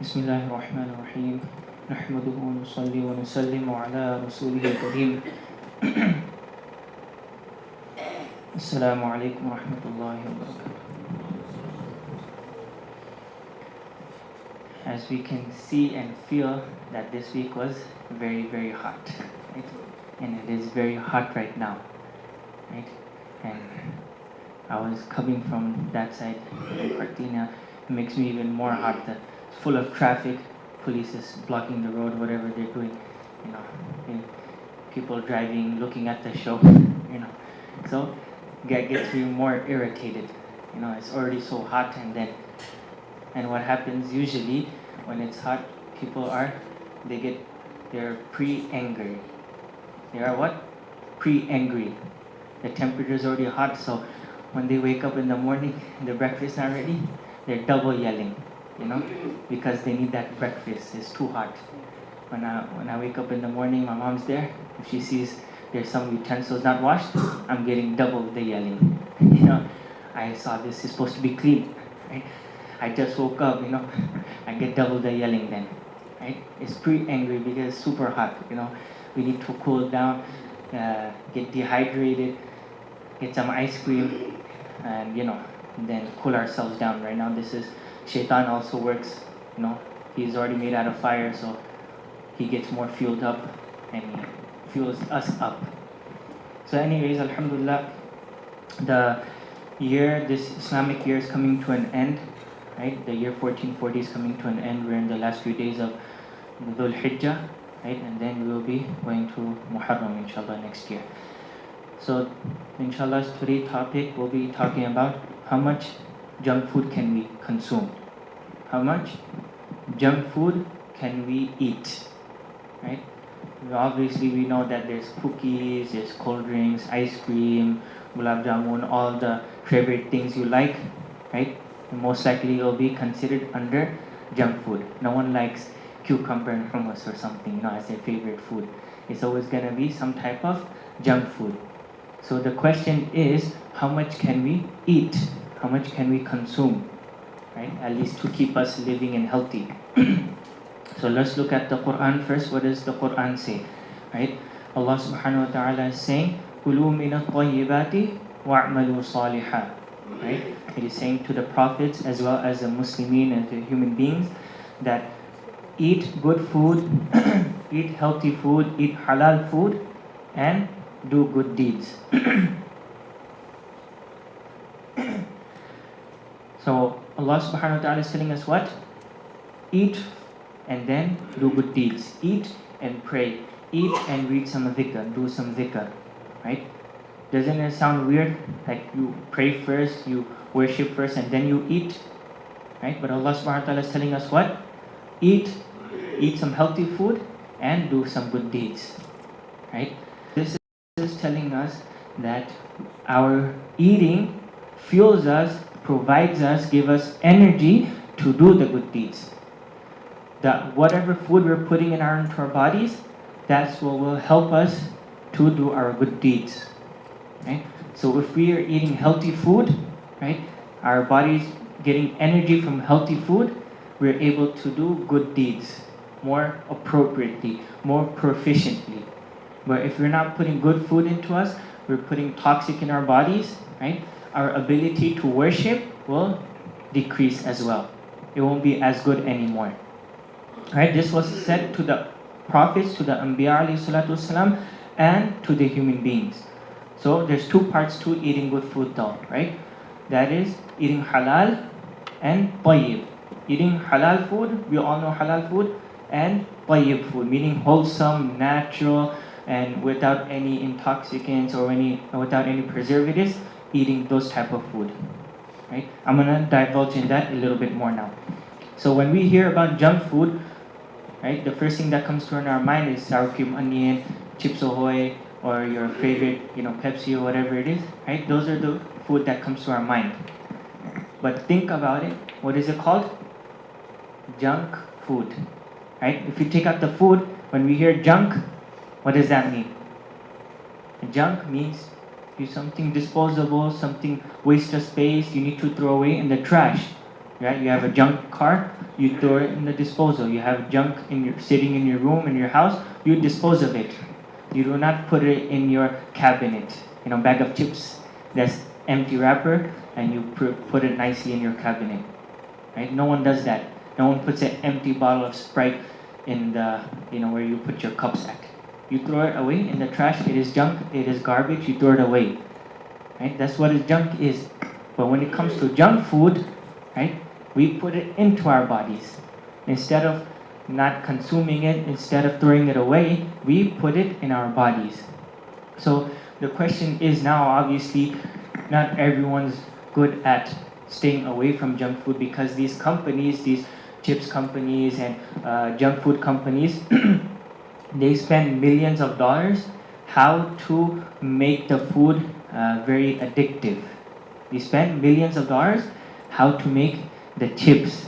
بسم الله الرحمن الرحيم نحمده ونصلي ونسلم على رسوله الكريم السلام عليكم ورحمة الله وبركاته. As we can see and feel that this week was very, very hot, right? And it is very hot right now, right? And I was coming from that side in Cortina. It makes me even more hot. It's full of traffic. Police is blocking the road, whatever they're doing. You know, and people driving, looking at the show. You know, so gets me more irritated. You know, it's already so hot, and what happens usually when it's hot, people they're pre-angry. They are what? Pre-angry. The temperature is already hot, so when they wake up in the morning, the breakfast not ready, they're double yelling, you know, because they need that breakfast. It's too hot. When I wake up in the morning, my mom's there. If she sees there's some utensils not washed, I'm getting double the yelling. You know, I saw this is supposed to be clean, right? I just woke up, you know, I get double the yelling then, right? It's pretty angry because it's super hot, you know. We need to cool down, get dehydrated, get some ice cream, and you know, then cool ourselves down. Right now, this is Shaitan also works, you know. He's already made out of fire, so he gets more fueled up, and he fuels us up. So, anyways, Alhamdulillah, this Islamic year is coming to an end, right? The year 1440 is coming to an end. We're in the last few days of Dhul Hijjah, right? And then we will be going to Muharram, inshallah, next year. So, inshallah, today's topic will be talking about how much junk food can we consume. How much junk food can we eat, right? Obviously, we know that there's cookies, there's cold drinks, ice cream, gulab jamun, all the favorite things you like, right? And most likely it will be considered under junk food. No one likes cucumber and hummus or something, you know, as their favorite food. It's always going to be some type of junk food. So the question is, how much can we eat? How much can we consume, right? At least to keep us living and healthy. So let's look at the Quran first. What does the Quran say, right? Allah subhanahu wa ta'ala is saying, "Kulu min at-tayyibati wa'malu salihah." Right? It is saying to the prophets as well as the Muslimin and the human beings that eat good food, eat healthy food, eat halal food, and do good deeds. So Allah subhanahu wa ta'ala is telling us what? Eat and then do good deeds. Eat and pray. Eat and read some dhikr, do some dhikr, right? Doesn't it sound weird? Like you pray first, you worship first, and then you eat, right? But Allah subhanahu wa ta'ala is telling us what? Eat some healthy food and do some good deeds, right? This is telling us that our eating fuels us, provides us, gives us energy to do the good deeds. That whatever food we're putting into our bodies, that's what will help us to do our good deeds, right? So if we are eating healthy food, right, our body's getting energy from healthy food, we're able to do good deeds more appropriately, more proficiently. But if we're not putting good food into us, we're putting toxic in our bodies, right? Our ability to worship will decrease as well. It won't be as good anymore. Right? This was said to the prophets, to the Anbiya alayhi salatu wasalam, and to the human beings. So there's two parts to eating good food though, right? That is eating halal and tayyib. Eating halal food, we all know halal food, and tayyib food, meaning wholesome, natural, and without any intoxicants or without any preservatives, eating those type of food, right? I'm gonna divulge in that a little bit more now. So when we hear about junk food, right, the first thing that comes to our mind is sour cream, onion, Chips Ahoy, or your favorite, you know, Pepsi or whatever it is, right? Those are the food that comes to our mind. But think about it. What is it called? Junk food, right? If you take out the food, when we hear junk, what does that mean? Junk means something disposable, something waste of space, you need to throw away in the trash, right? You have a junk car, you throw it in the disposal. You have junk sitting in your room, in your house, you dispose of it. You do not put it in your cabinet. Bag of chips that's empty wrapper, and you put it nicely in your cabinet, right? No one does that. No one puts an empty bottle of Sprite in the, where you put your cups at. You throw it away in the trash. It is junk. It is garbage. You throw it away, right? That's what a junk is. But when it comes to junk food, right, we put it into our bodies. Instead of not consuming it, instead of throwing it away, we put it in our bodies. So the question is now, obviously, not everyone's good at staying away from junk food, because these companies, these chips companies and junk food companies, they spend millions of dollars how to make the food very addictive. They spend millions of dollars how to make the chips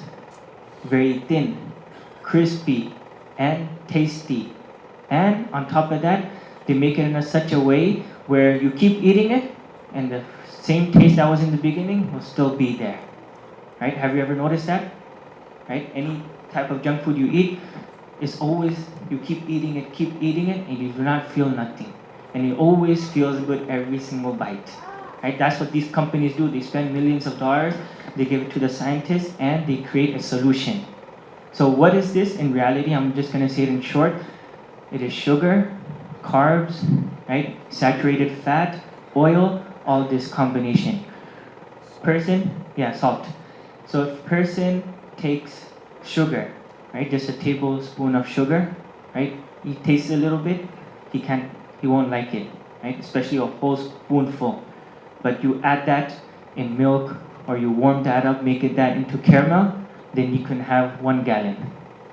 very thin, crispy, and tasty. And on top of that, they make it in such a way where you keep eating it, and the same taste that was in the beginning will still be there. Right? Have you ever noticed that? Right? Any type of junk food you eat, is always, you keep eating it, and you do not feel nothing. And it always feels good every single bite. Right? That's what these companies do. They spend millions of dollars, they give it to the scientists, and they create a solution. So what is this in reality? I'm just going to say it in short. It is sugar, carbs, right? Saturated fat, oil, all this combination. Salt. So if person takes sugar, right, just a tablespoon of sugar, right, he tastes a little bit, he won't like it, right, especially a whole spoonful. But you add that in milk, or you warm that up, make it that into caramel, then you can have 1 gallon,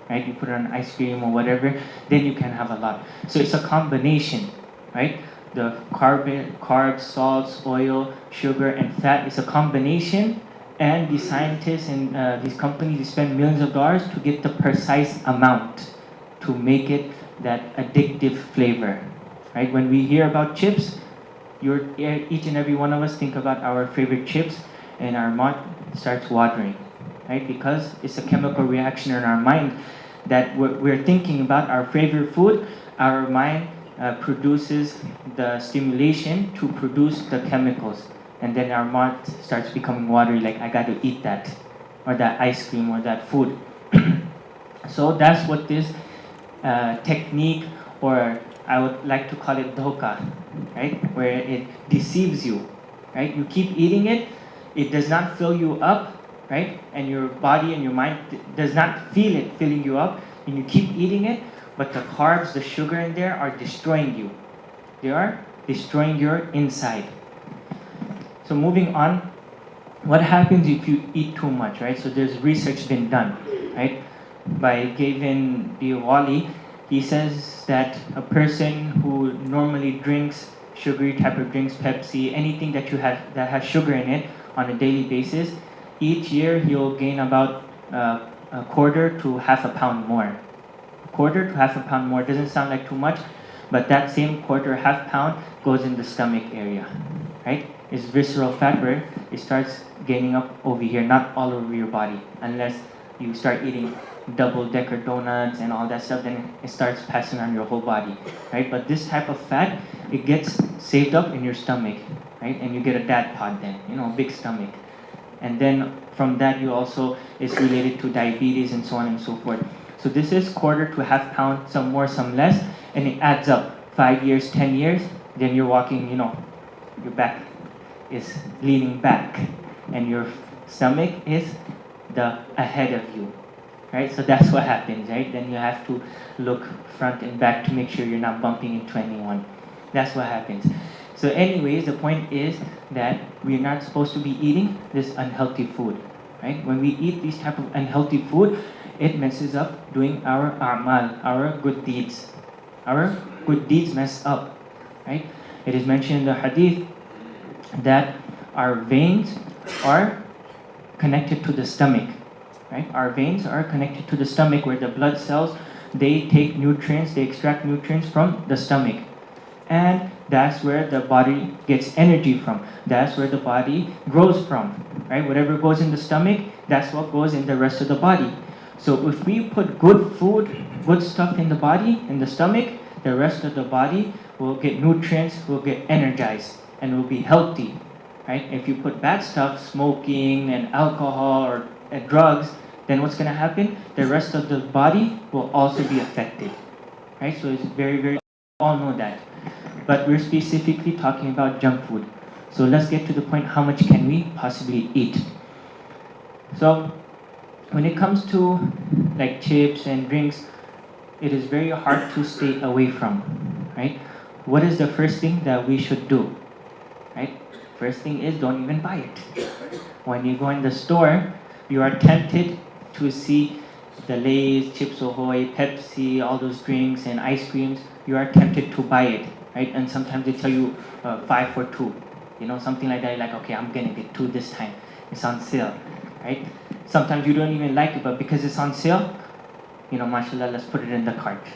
right? You put it on ice cream or whatever, then you can have a lot. So it's a combination, right? The carbs, salts, oil, sugar, and fat is a combination, and the scientists and these companies, they spend millions of dollars to get the precise amount to make it that addictive flavor, right? When we hear about chips, each and every one of us think about our favorite chips, and our mouth starts watering, right? Because it's a chemical reaction in our mind that we're thinking about our favorite food. Our mind produces the stimulation to produce the chemicals, and then our mouth starts becoming watery, like I got to eat that, or that ice cream, or that food. So that's what this technique, or I would like to call it dhoka, right? Where it deceives you, right? You keep eating it, it does not fill you up, right? And your body and your mind does not feel it filling you up, and you keep eating it, but the carbs, the sugar in there are destroying you. They are destroying your inside. So moving on, what happens if you eat too much, right? So there's research been done, right? By Gavin Biawali, he says that a person who normally drinks sugary type of drinks, Pepsi, anything that that has sugar in it on a daily basis, each year he'll gain about a quarter to half a pound more. A quarter to half a pound more doesn't sound like too much, but that same quarter, half pound goes in the stomach area, right? It's visceral fat where it starts gaining up over here, not all over your body, unless you start eating double-decker donuts and all that stuff, then it starts passing on your whole body, right? But this type of fat, it gets saved up in your stomach, right? And you get a dad bod then, big stomach. And then from that, you also, it's related to diabetes and so on and so forth. So this is quarter to half pound, some more, some less, and it adds up. 5 years, 10 years, then you're walking, your back is leaning back, and your stomach is ahead of you. Right, so that's what happens, right? Then you have to look front and back to make sure you're not bumping into anyone. That's what happens. So anyways, the point is that we're not supposed to be eating this unhealthy food, right? When we eat these type of unhealthy food, it messes up doing our a'mal, our good deeds. Our good deeds mess up, right? It is mentioned in the hadith that our veins are connected to the stomach. Right? Our veins are connected to the stomach, where the blood cells, they take nutrients, they extract nutrients from the stomach. And that's where the body gets energy from. That's where the body grows from. right? Whatever goes in the stomach, that's what goes in the rest of the body. So if we put good food, good stuff in the body, in the stomach, the rest of the body will get nutrients, will get energized, and will be healthy, right? If you put bad stuff, smoking and alcohol or drugs, then what's going to happen? The rest of the body will also be affected, right? So it's very, very, all know that. But we're specifically talking about junk food. So let's get to the point, how much can we possibly eat? So when it comes to like chips and drinks, it is very hard to stay away from, right? What is the first thing that we should do, right? First thing is, don't even buy it. When you go in the store, you are tempted to see the Lay's, Chips Ahoy, Pepsi, all those drinks and ice creams. You are tempted to buy it, right? And sometimes they tell you 5 for 2, something like that. You're like, okay, I'm gonna get 2 this time. It's on sale, right? Sometimes you don't even like it, but because it's on sale, mashallah, let's put it in the cart,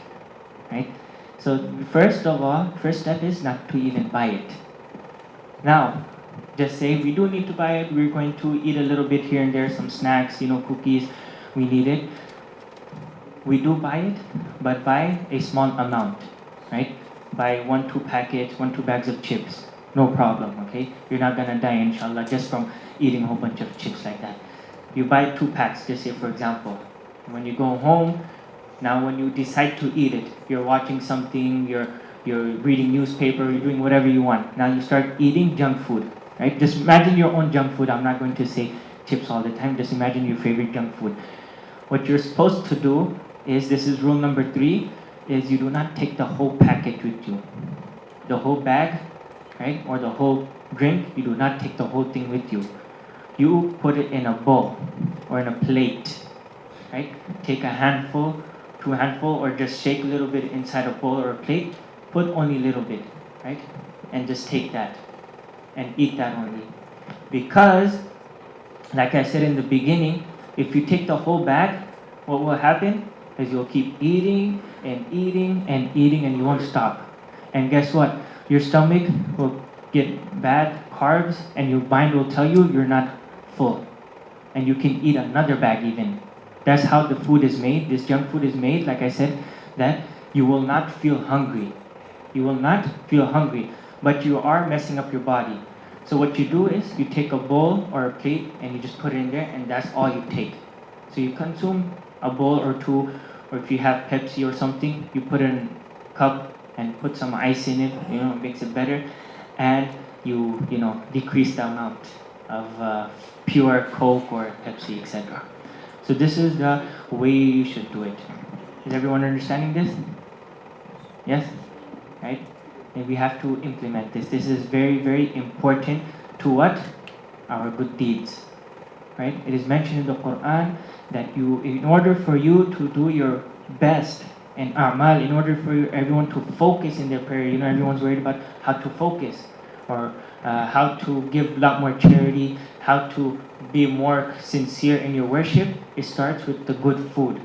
right? So first of all, first step is not to even buy it. Now, just say we do need to buy it, we're going to eat a little bit here and there, some snacks, cookies, we need it. We do buy it, but buy a small amount, right? Buy 1-2 packets, 1-2 bags of chips, no problem, okay? You're not gonna die, inshallah, just from eating a whole bunch of chips like that. You buy 2 packs, just say for example. When you go home, now when you decide to eat it, you're watching something, you're reading newspaper, you're doing whatever you want. Now you start eating junk food, right? Just imagine your own junk food. I'm not going to say chips all the time. Just imagine your favorite junk food. What you're supposed to do is, this is rule number 3, is you do not take the whole packet with you. The whole bag, right? Or the whole drink, you do not take the whole thing with you. You put it in a bowl or in a plate, right? Take a handful, 2 handful, or just shake a little bit inside a bowl or a plate. Put only a little bit, right? And just take that and eat that only. Because, like I said in the beginning, if you take the whole bag, what will happen is you'll keep eating and eating and eating, and you won't stop. And guess what? Your stomach will get bad carbs, and your mind will tell you you're not full. And you can eat another bag even. That's how the food is made. This junk food is made, like I said, that you will not feel hungry. You will not feel hungry, but you are messing up your body. So what you do is, you take a bowl or a plate and you just put it in there, and that's all you take. So you consume a bowl or 2, or if you have Pepsi or something, you put it in a cup and put some ice in it, it makes it better, and you decrease the amount of pure Coke or Pepsi, etc. So this is the way you should do it. Is everyone understanding this? Yes? Right? And we have to implement this. This is very, very important to what? Our good deeds. Right? It is mentioned in the Quran that in order for you to do your best in a'mal, in order for everyone to focus in their prayer, everyone's worried about how to focus, or how to give a lot more charity, how to be more sincere in your worship. It starts with the good food.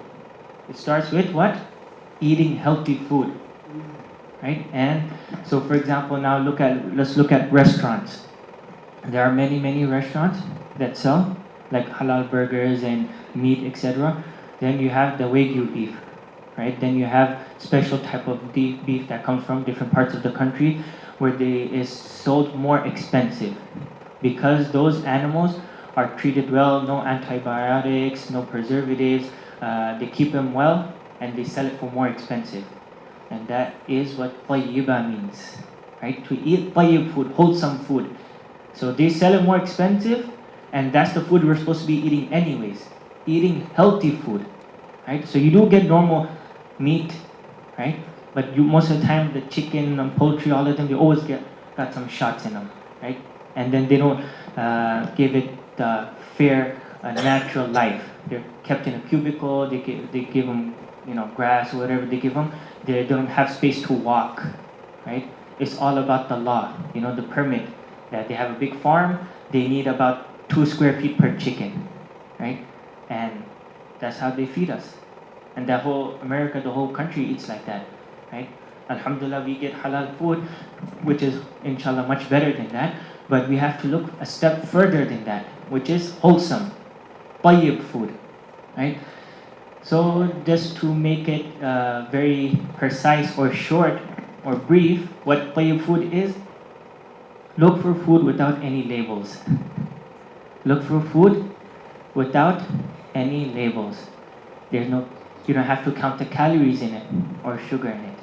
It starts with what? Eating healthy food. Right? And so for example, now let's look at restaurants. There are many, many restaurants that sell like halal burgers and meat, etc. Then you have the Wagyu beef, right? Then you have special type of beef that comes from different parts of the country, where is sold more expensive, because those animals are treated well, no antibiotics, no preservatives. They keep them well, and they sell it for more expensive. And that is what tayyiba means, right? To eat tayyib food, wholesome food. So they sell it more expensive, and that's the food we're supposed to be eating anyways. Eating healthy food, right? So you do get normal meat, right? But most of the time, the chicken and poultry, all of them, they always got some shots in them, right? And then they don't give it the fair, natural life. They're kept in a cubicle. They give them, grass or whatever they give them. They don't have space to walk, right? It's all about the law, the permit. That they have a big farm, they need about 2 square feet per chicken, right? And that's how they feed us. And the whole America, the whole country eats like that, right? Alhamdulillah, we get halal food, which is inshallah much better than that. But we have to look a step further than that, which is wholesome, tayyib food, right? So just to make it very precise or short or brief, what tayyib food is, look for food without any labels. Look for food without any labels. There's no, you don't have to count the calories in it or sugar in it,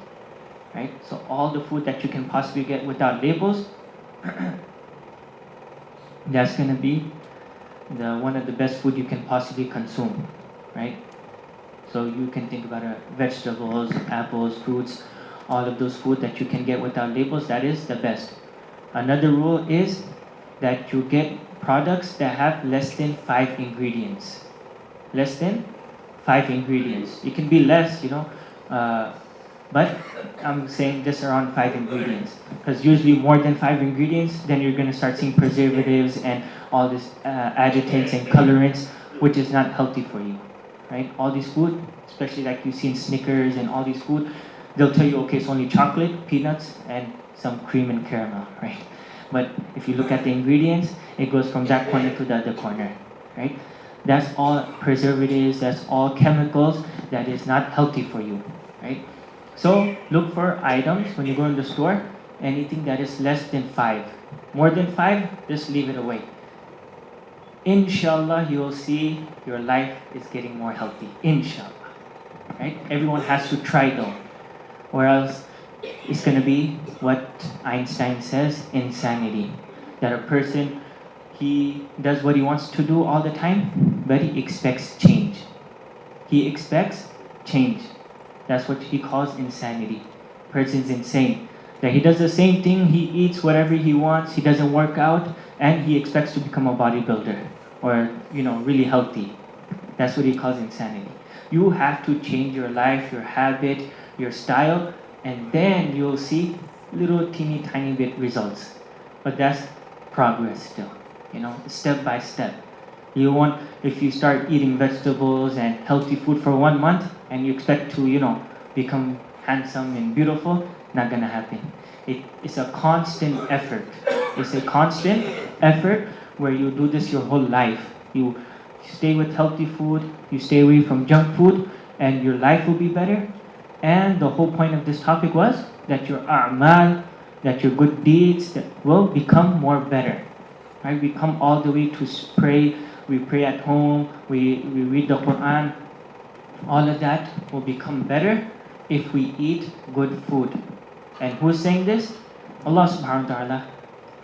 right? So all the food that you can possibly get without labels, that's gonna be the one of the best food you can possibly consume, right? So you can think about vegetables, apples, fruits, all of those food that you can get without labels, that is the best. Another rule is that you get products that have less than 5 ingredients. Less than 5 ingredients. It can be less, but I'm saying this around 5 ingredients. Because usually more than 5 ingredients, then you're going to start seeing preservatives and all this additives and colorants, which is not healthy for you, right? All these food, especially like you see in Snickers and all these food, they'll tell you, okay, it's only chocolate, peanuts, and some cream and caramel, right? But if you look at the ingredients, it goes from that corner to the other corner, right? That's all preservatives, that's all chemicals that is not healthy for you, right? So look for items when you go in the store, anything that is less than 5. More than 5, just leave it away. Inshallah, you will see your life is getting more healthy. Inshallah, right? Everyone has to try though, or else it's going to be what Einstein says, insanity. That a person, he does what he wants to do all the time, but he expects change. He expects change. That's what he calls insanity. Person's insane. That he does the same thing, he eats whatever he wants, he doesn't work out, and he expects to become a bodybuilder or, really healthy. That's what he calls insanity. You have to change your life, your habit, your style, and then you'll see little teeny tiny bit results. But that's progress still, step by step. You want, if you start eating vegetables and healthy food for 1 month and you expect to, become handsome and beautiful, not gonna happen. It's a constant effort. It's a constant effort where you do this your whole life. You stay with healthy food, you stay away from junk food, and your life will be better. And the whole point of this topic was that your a'mal, that your good deeds that will become more better. Right? We come all the way to pray, we pray at home, we read the Quran. All of that will become better if we eat good food. And who's saying this? Allah subhanahu wa ta'ala.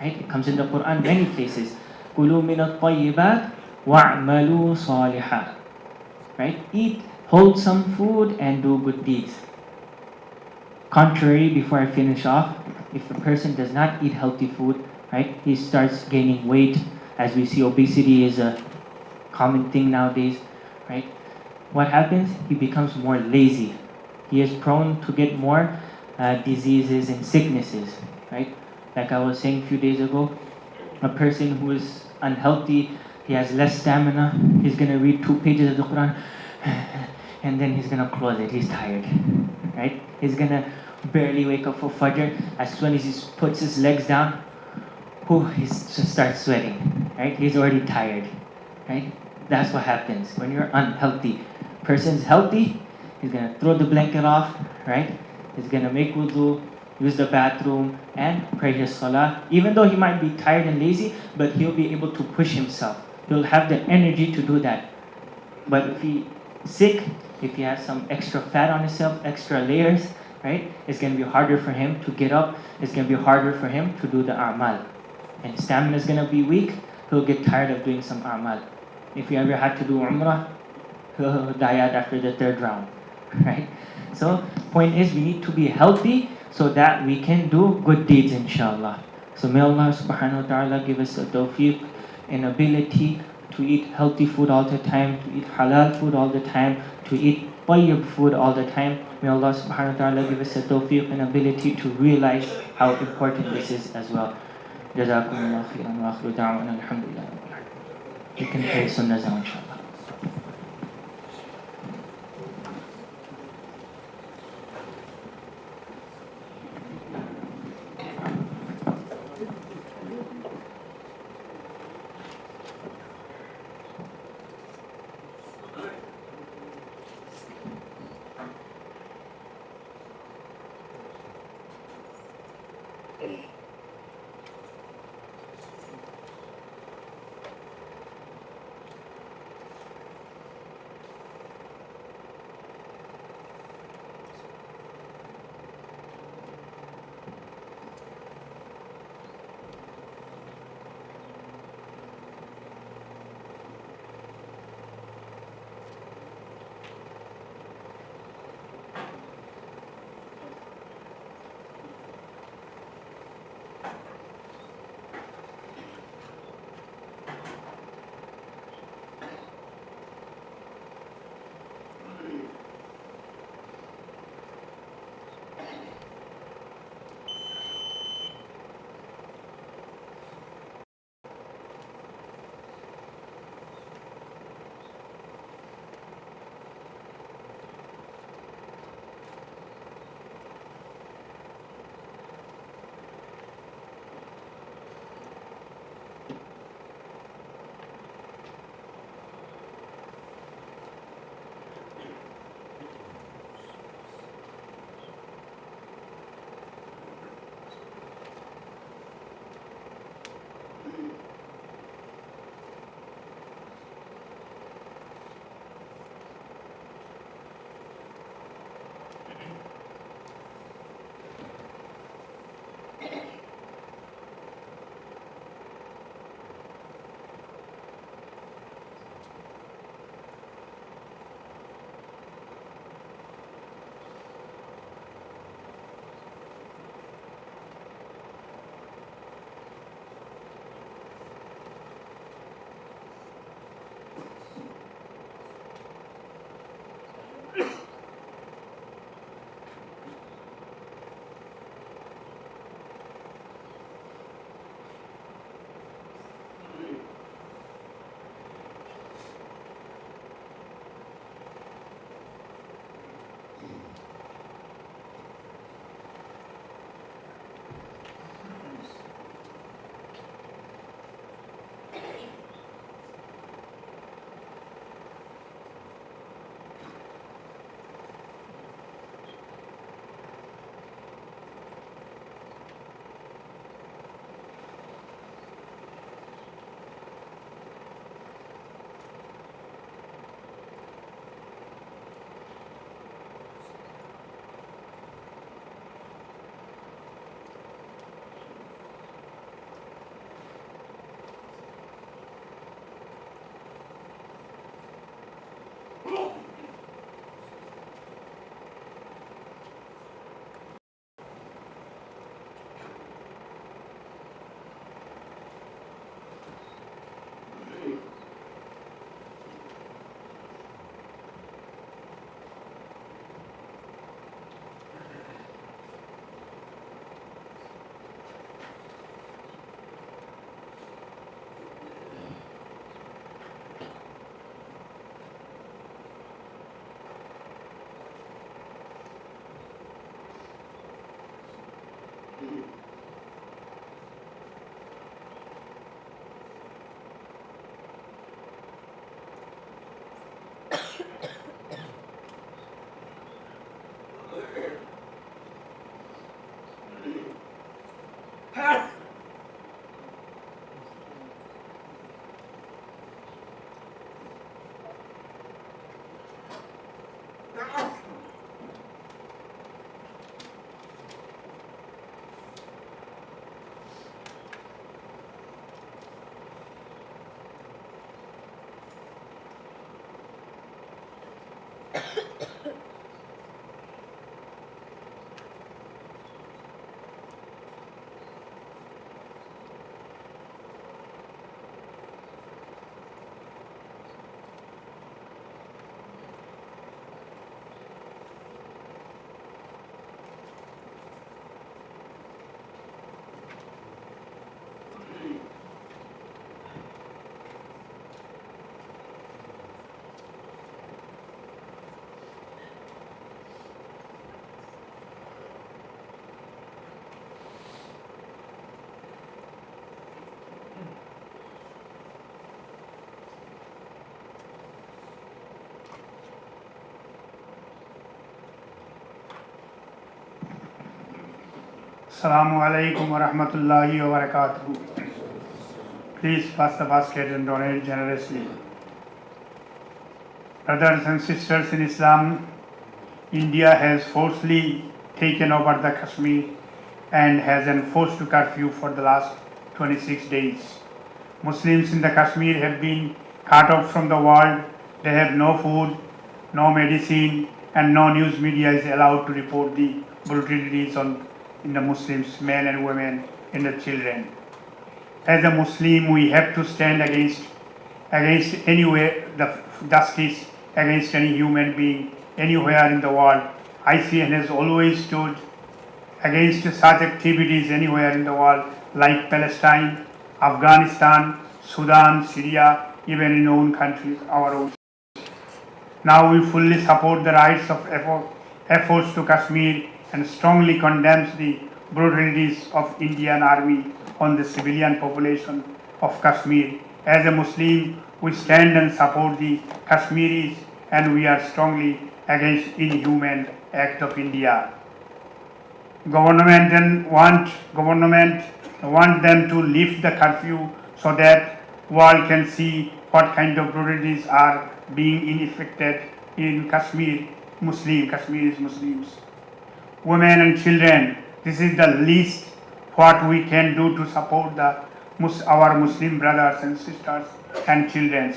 Right? It comes in the Quran many places. Kulu min at-tayyibat wa'malu salihan. Right? Eat wholesome food and do good deeds. Contrary, before I finish off, if a person does not eat healthy food, right, he starts gaining weight. As we see, obesity is a common thing nowadays, right? What happens? He becomes more lazy. He is prone to get more diseases and sicknesses, right? Like I was saying a few days ago, a person who is unhealthy, he has less stamina, he's going to read 2 pages of the Quran, and then he's going to close it. He's tired, right? He's going to barely wake up for Fajr. As soon as he puts his legs down, he just starts sweating, right? He's already tired, right? That's what happens when you're unhealthy. Person's healthy, he's going to throw the blanket off, right? He's going to make wudu, use the bathroom, and pray his salah. Even though he might be tired and lazy, but he'll be able to push himself. He'll have the energy to do that. But if he's sick, if he has some extra fat on himself, extra layers, right? It's going to be harder for him to get up. It's going to be harder for him to do the a'mal. And stamina is going to be weak. He'll get tired of doing some a'mal. If you ever had to do umrah, he'll die out after the 3rd round, right? So, point is, we need to be healthy so that we can do good deeds, inshallah. So may Allah subhanahu wa ta'ala give us a tawfiq and ability to eat healthy food all the time, to eat halal food all the time, to eat tayyib food all the time. May Allah subhanahu wa ta'ala give us a tawfiq and ability to realize how important this is as well. Jazakumullah khairan wa akhiru da'wana alhamdulillah. You can pray sunnahs now, inshallah. Assalamu alaikum wa rahmatullahi wa barakatuh. Please pass the basket and donate generously. Brothers and sisters in Islam, India has forcefully taken over the Kashmir and has enforced curfew for the last 26 days. Muslims in the Kashmir have been cut off from the world. They have no food, no medicine, and no news media is allowed to report the brutalities in the Muslims, men and women, and the children. As a Muslim, we have to stand against anywhere the justice against any human being anywhere in the world. ICN has always stood against such activities anywhere in the world, like Palestine, Afghanistan, Sudan, Syria, even in our own countries, our own. Now we fully support the rights of efforts to Kashmir and strongly condemns the brutalities of Indian Army on the civilian population of Kashmir. As a Muslim, we stand and support the Kashmiris, and we are strongly against inhuman act of India. Government want them to lift the curfew so that world can see what kind of brutalities are being enacted in Kashmir. Kashmir is Muslims. Women and children, this is the least what we can do to support our Muslim brothers and sisters and children.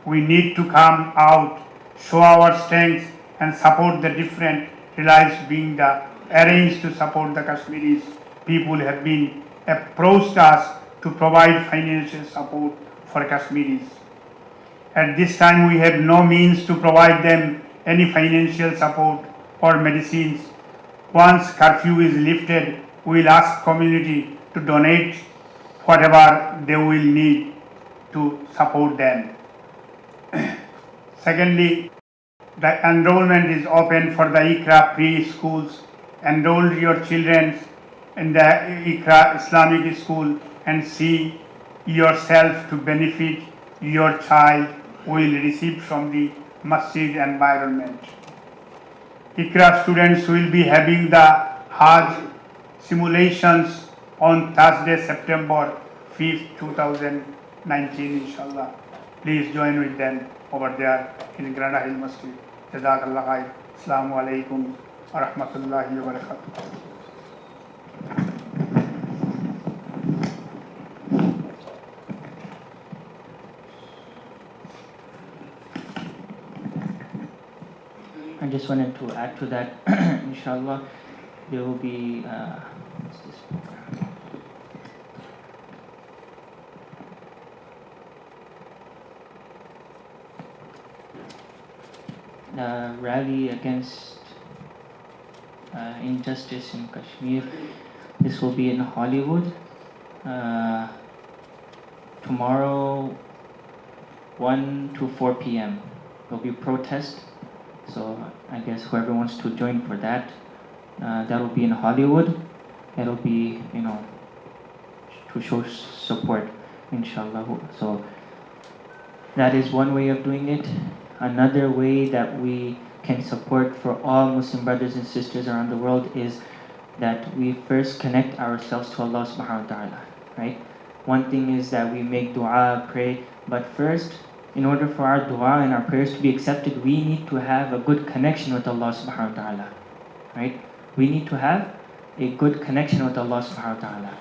We need to come out, show our strength, and support the different relies being arranged to support the Kashmiris. People have been approached us to provide financial support for Kashmiris. At this time, we have no means to provide them any financial support or medicines. Once curfew is lifted, we will ask community to donate whatever they will need to support them. Secondly, the enrollment is open for the IQRA preschools. Enroll your children in the IQRA Islamic school and see yourself to benefit your child will receive from the masjid environment. IQRA students will be having the Hajj simulations on Thursday, September 5th, 2019, inshallah. Please join with them over there in Granda Hill Masjid. Jazakallah khair. Assalamu alaikum wa rahmatullahi wa barakatuh. I just wanted to add to that, inshallah, there will be, what's this program? The rally against injustice in Kashmir. This will be in Hollywood. Tomorrow, 1 to 4 p.m. There will be protest. So I guess whoever wants to join for that, that will be in Hollywood. It'll be, to show support, inshallah. So that is one way of doing it. Another way that we can support for all Muslim brothers and sisters around the world is that we first connect ourselves to Allah subhanahu wa ta'ala, right? One thing is that we make dua, pray, but first, in order for our dua and our prayers to be accepted, we need to have a good connection with Allah subhanahu wa ta'ala, right? We need to have a good connection with Allah subhanahu wa ta'ala.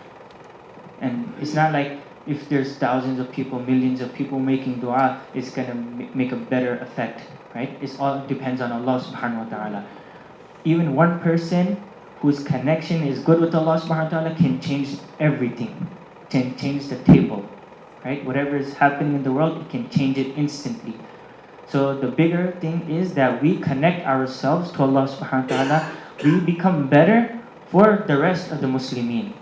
And it's not like if there's thousands of people, millions of people making dua, it's going to make a better effect, right? It all depends on Allah subhanahu wa ta'ala. Even one person whose connection is good with Allah subhanahu wa ta'ala can change everything, can change the table, right? Whatever is happening in the world, it can change it instantly. So the bigger thing is that we connect ourselves to Allah subhanahu wa ta'ala. We become better for the rest of the Muslimin.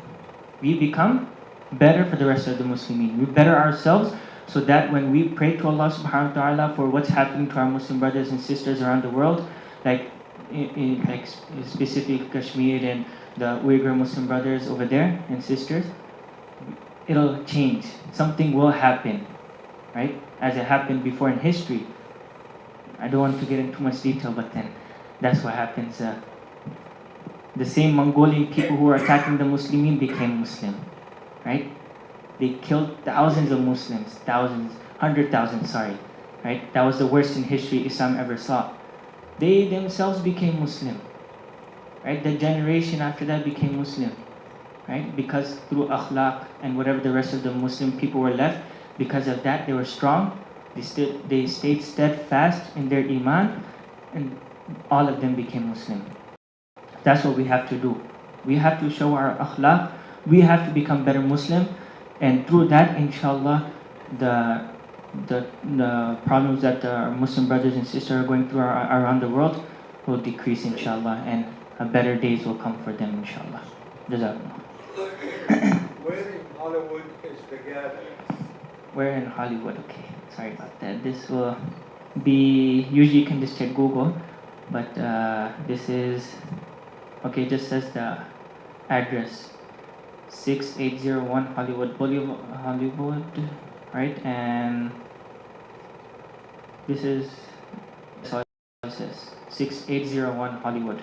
We become better for the rest of the Muslimin. We better ourselves so that when we pray to Allah subhanahu wa ta'ala for what's happening to our Muslim brothers and sisters around the world, like in specific Kashmir and the Uyghur Muslim brothers over there and sisters, it'll change. Something will happen, right? As it happened before in history. I don't want to get into too much detail, but then that's what happens. The same Mongolian people who were attacking the Muslimin became Muslim, right? They killed thousands of Muslims, thousands, 100,000, sorry, right? That was the worst in history Islam ever saw. They themselves became Muslim, right? The generation after that became Muslim, right? Because through akhlaq and whatever the rest of the Muslim people were left, because of that they were strong. They stayed steadfast in their iman, and all of them became Muslim. That's what we have to do. We have to show our akhlaq. We have to become better Muslim, and through that, inshallah, the problems that our Muslim brothers and sisters are going through around the world will decrease, inshallah, and better days will come for them, inshallah. Jazakallah. Where in Hollywood is the gathering? We're in Hollywood, okay. Sorry about that. This will be, usually you can just check Google, but this is, okay, it just says the address. 6801 Hollywood Boulevard, right? And this is, so it says 6801 Hollywood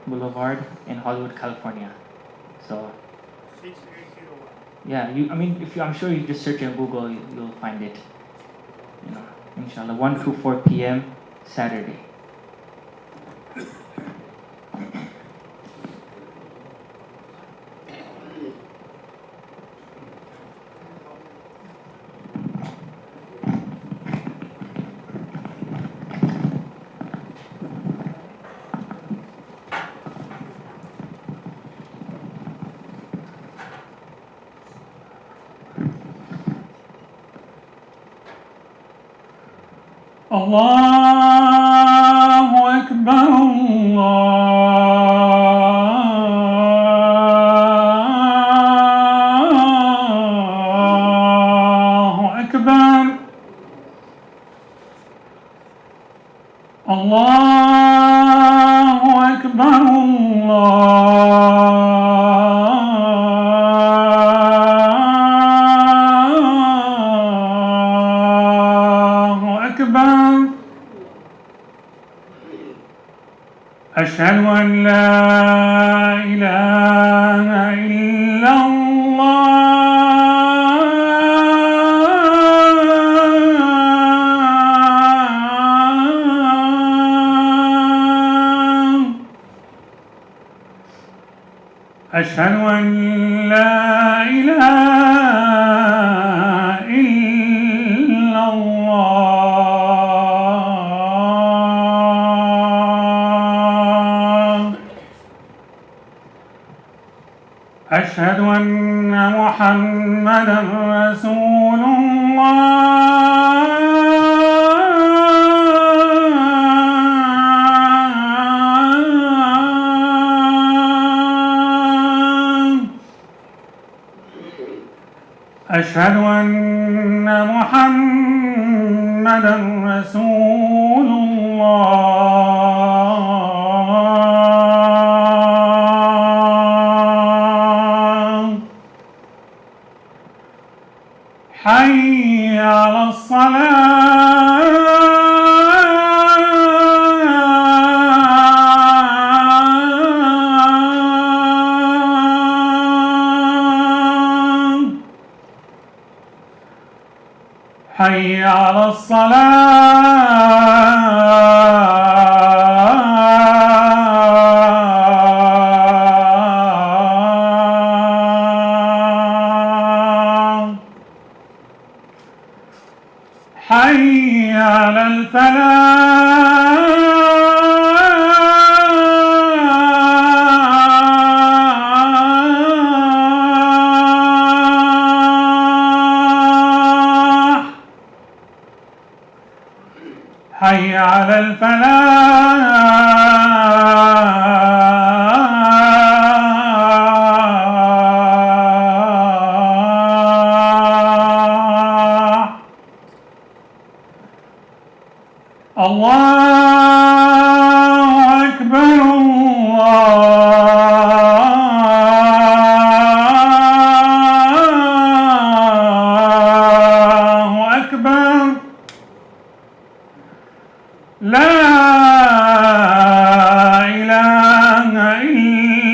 Boulevard in Hollywood, California. So 6801. yeah, I'm sure you just search on Google, you'll find it. You know, inshallah, 1 to 4 p.m. Saturday. Allahu Akbar, Allahu Akbar, Allahu Akbar, Allahu Akbar. أشهد أن لا إله إلا الله. أشهد أن لا إله إلا الله. أشهد أن محمدا رسول الله. أشهد أن محمدا رسول الله. حي على الصلاة. حي على الصلاة. حي على الفلاح. حي على الفلاح. الله أكبر، الله أكبر. لا إله إلا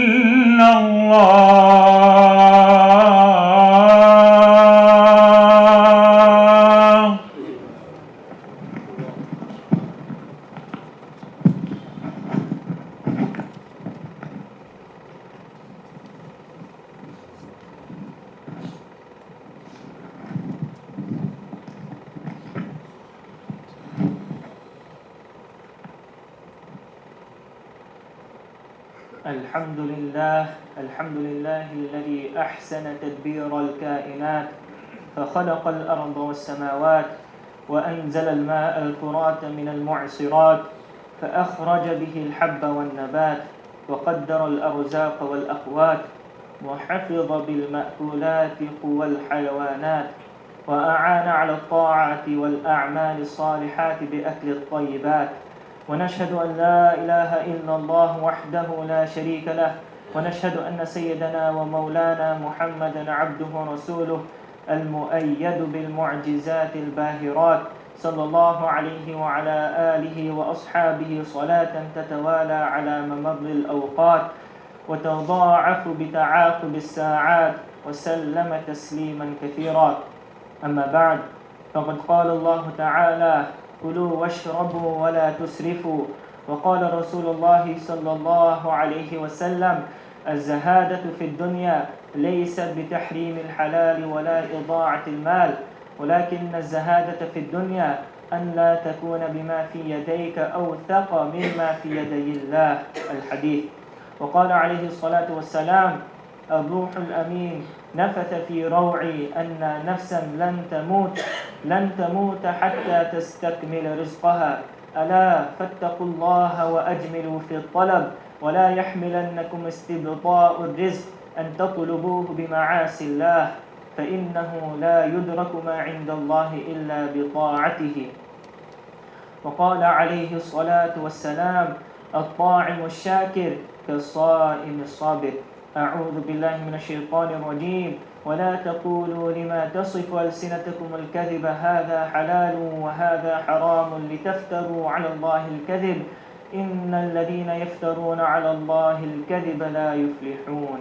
الحمد لله الذي أحسن تدبير الكائنات فخلق الأرض والسماوات وأنزل الماء الفرات من المعصرات فأخرج به الحب والنبات وقدر الأرزاق والأقوات وحفظ بالمأكولات قوى الحيوانات وأعان على الطاعة والأعمال الصالحات بأكل الطيبات ونشهد أن لا إله إلا الله وحده لا شريك له ونشهد أن سيدنا ومولانا محمدا عبده ورسوله المؤيد بالمعجزات الباهرات صلى الله عليه وعلى آله وأصحابه صلاة تتوالى على ممر الأوقات وتضاعف بتعاقب الساعات وسلم تسليما كثيرا. أما بعد فقد قال الله تعالى كلوا واشربوا ولا تسرفوا وقال رسول الله صلى الله عليه وسلم الزهادة في الدنيا ليست بتحريم الحلال ولا إضاعة المال ولكن الزهادة في الدنيا أن لا تكون بما في يديك أوثق مما في يدي الله الحديث. وقال عليه الصلاة والسلام الروح الأمين نفث في روعي أن نفسا لن تموت حتى تستكمل رزقها ألا فاتقوا الله وأجملوا في الطلب ولا يحملنكم استبطاء الرزق أن تطلبوه بمعاصي الله فإنه لا يدرك ما عند الله إلا بطاعته. وقال عليه الصلاة والسلام الطاعم الشاكر كالصائم الصابر. أعوذ بالله من الشيطان الرجيم ولا تقولوا لما تصف ألسنتكم الكذب هذا حلال وهذا حرام لتفتروا على الله الكذب إن الذين يفترون على الله الكذب لا يفلحون.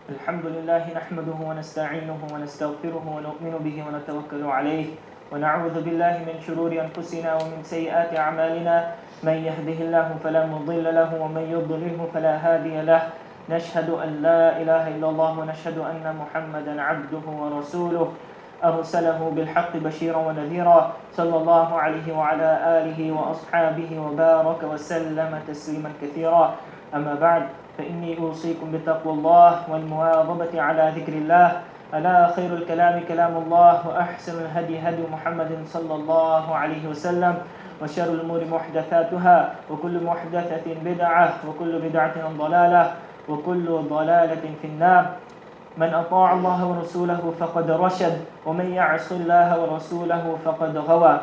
الحمد لله نحمده ونستعينه ونستغفره ونؤمن به ونتوكل عليه ونعوذ بالله من شرور أنفسنا ومن سيئات أعمالنا من يهده الله فلا مضل له ومن يضلله فلا هادي له نشهد أن لا إله إلا الله ونشهد أن محمدا عبده ورسوله أرسله بالحق بشيرا ونذيرا صلى الله عليه وعلى آله وأصحابه وبارك وسلم تسليما كثيرا. أما بعد فإني أوصيكم بتقوى الله والمواظبة على ذكر الله ألا خير الكلام كلام الله وأحسن الهدي هدي محمد صلى الله عليه وسلم وشر الأمور محدثاتها وكل محدثة بدعة وكل بدعة ضلالة وكل ضلالة في النار. من أطاع الله ورسوله فقد رشد ومن يعص الله ورسوله فقد غوى.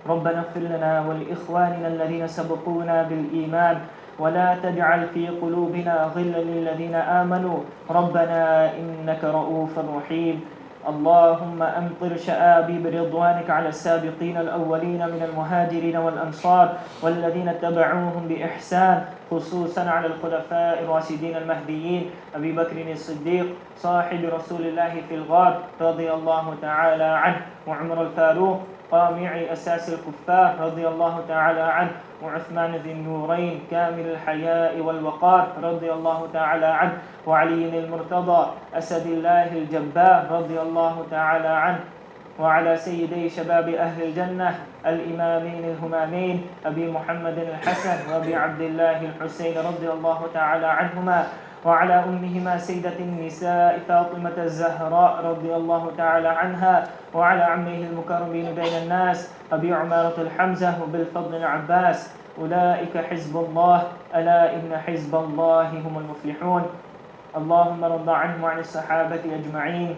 ربنا اغفر لنا ولإخواننا الذين سبقونا بالإيمان ولا تجعل في قلوبنا غلا للذين آمنوا ربنا إنك رؤوف رحيم. اللهم أمطر شآبي برضوانك على السابقين الأولين من المهاجرين والأنصار والذين اتبعوهم بإحسان خصوصا على الخلفاء الراشدين المهديين أبي بكر الصديق صاحب رسول الله في الغار رضي الله تعالى عنه وعمر الفاروق قامع أساس الكفار رضي الله تعالى عنه وعثمان ذي النورين كامل الحياء والوقار رضي الله تعالى عنه وعلي المرتضى أسد الله الجبار رضي الله تعالى عنه وعلى سيدي شباب أهل الجنة الإمامين الهمامين أبي محمد الحسن وأبي عبد الله الحسين رضي الله تعالى عنهما وعلى أمهما سيدة النساء فاطمة الزهراء رضي الله تعالى عنها وعلى عمه المكرمين بين الناس أبي عمارة الحمزة وبالفضل العباس أولئك حزب الله ألا إن حزب الله هم المفلحون. اللهم رضى عنهم وعن الصحابة أجمعين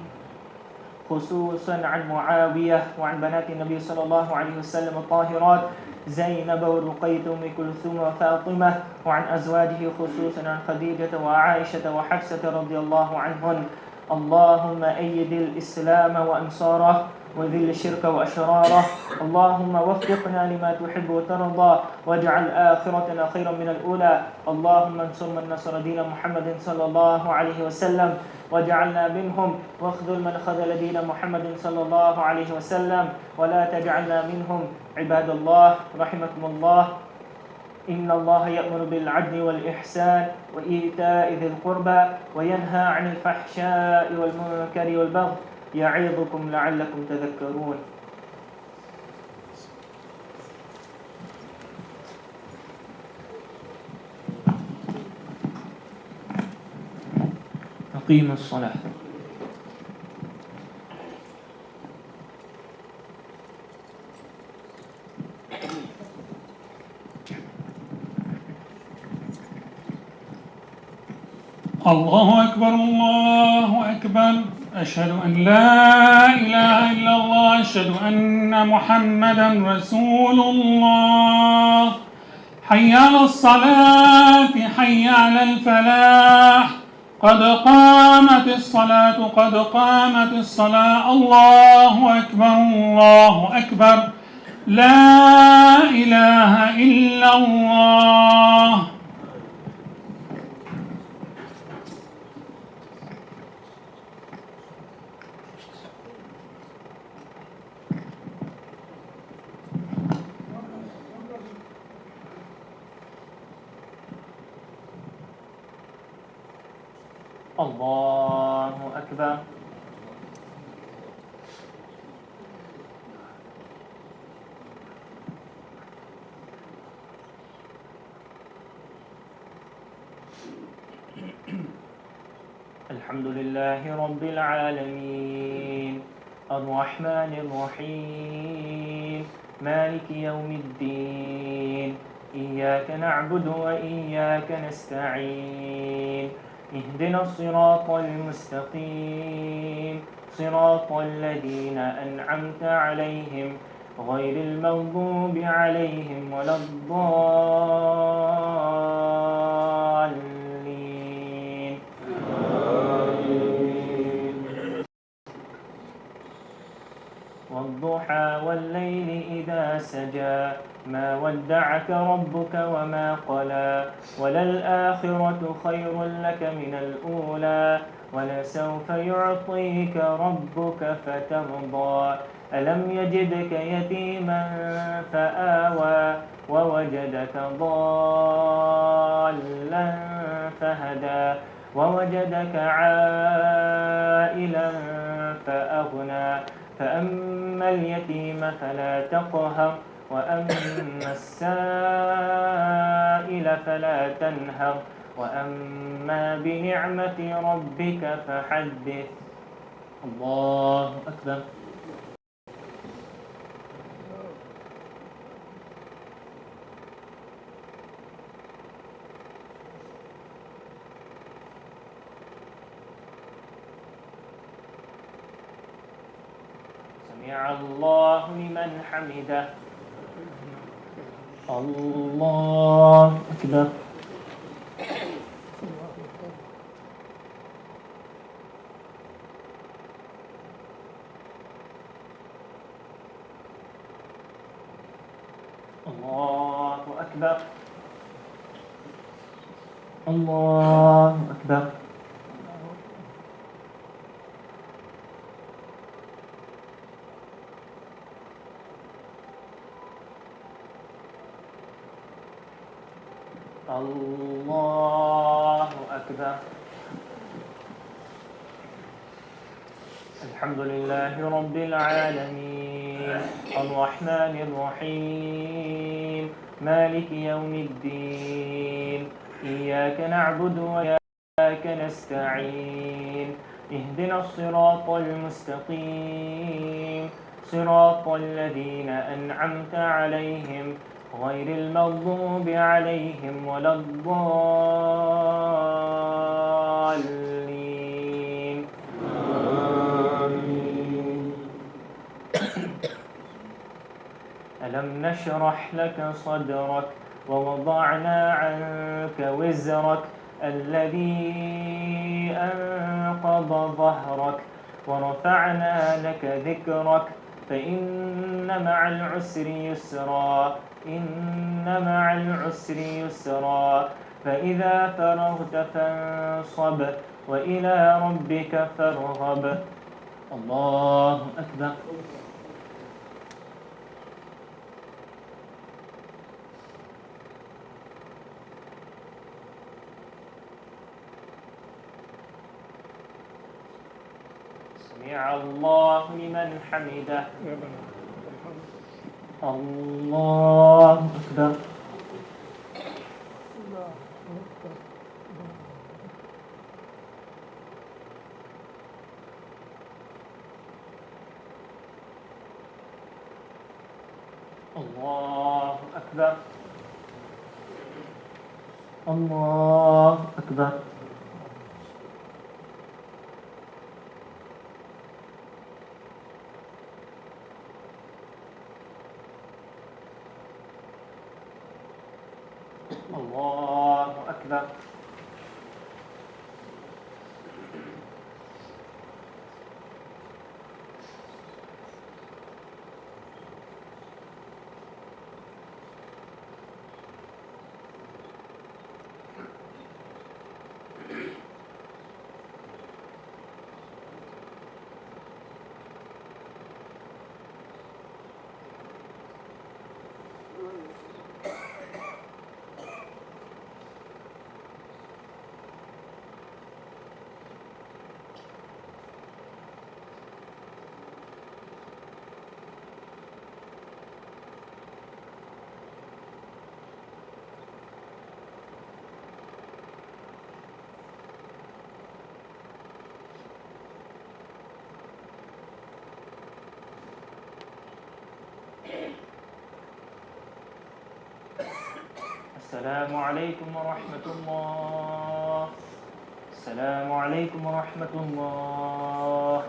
خصوصا عن معاوية وعن بنات النبي صلى الله عليه وسلم الطاهرات زينب ورقية أم كلثوم وفاطمة وعن أزواجه خصوصا عن خديجة وعائشة وحفصة رضي الله عنهن. اللهم أيد الإسلام وأنصاره وذل الشرك وأشراره. اللهم وفقنا لما تحب وترضى واجعل آخرتنا خيرا من الأولى. اللهم انصر من نصر دين محمد صلى الله عليه وسلم واجعلنا منهم واخذل من خذل دين محمد صلى الله عليه وسلم ولا تجعلنا منهم. عباد الله رحمكم الله إن الله يأمر بالعدل والإحسان وإيتاء ذي القربى وينهى عن الفحشاء والمنكر والبغي يعظكم لعلكم تذكرون. أقيموا الصلاة. الله أكبر الله أكبر. أشهد أن لا إله إلا الله. أشهد أن محمدا رسول الله. حي على الصلاة حي على الفلاح. قد قامت الصلاة قد قامت الصلاة. الله أكبر الله أكبر. لا إله إلا الله. الله أكبر. الحمد لله رب العالمين الرحمن الرحيم مالك يوم الدين إياك نعبد وإياك نستعين اهدنا الصراط المستقيم صراط الذين أنعمت عليهم غير المغضوب عليهم ولا الضالين. والضحى والليل إذا سجى ما ودعك ربك وما قلى وللآخرة خير لك من الأولى ولسوف يعطيك ربك فترضى ألم يجدك يتيما فآوى ووجدك ضالا فهدى ووجدك عائلا فأغنى فأما اليتيم فلا تقهر وأما السائل فلا تنهر وأما بنعمة ربك فحدث. الله أكبر. سمع الله لمن حمده. الله أكبر. الله أكبر. الله أكبر. الله أكبر. الحمد لله رب العالمين الرحمن الرحيم مالك يوم الدين إياك نعبد وإياك نستعين اهدنا الصراط المستقيم صراط الذين أنعمت عليهم غير المغضوب عليهم ولا الضالين. ألم نشرح لك صدرك ووضعنا عنك وزرك الذي أنقض ظهرك ورفعنا لك ذكرك فإن مع العسر يسرا إن مع العسر يسرا فإذا فرغت فانصب وإلى ربك فارغب. الله أكبر. سمع الله لمن حمده. الله أكبر. الله أكبر. الله أكبر. الله أكبر. السلام عليكم ورحمة الله. السلام عليكم ورحمة الله.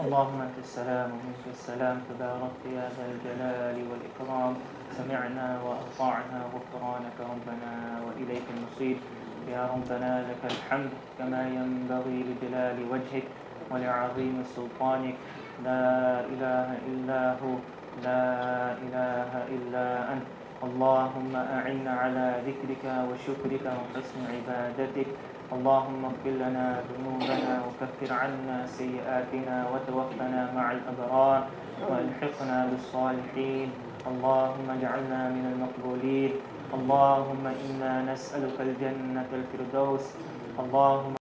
اللهم أنت السلام ومنك السلام، تباركت يا ذا الجلال والإكرام. سمعنا وأطعنا غفرانك ربنا وإليك المصير. يا ربنا لك الحمد كما ينبغي لجلال وجهك ولعظيم سلطانك. لا إله إلا هو، لا إله إلا أنت. اللهم أعنا على ذكرك وشكرك وحسن عبادتك. اللهم اغفر لنا ذنوبنا وكفر عنا سيئاتنا وتوفنا مع الأبرار وألحقنا بالصالحين. اللهم اجعلنا من المقبولين. اللهم إنا نسألك الجنة الفردوس. اللهم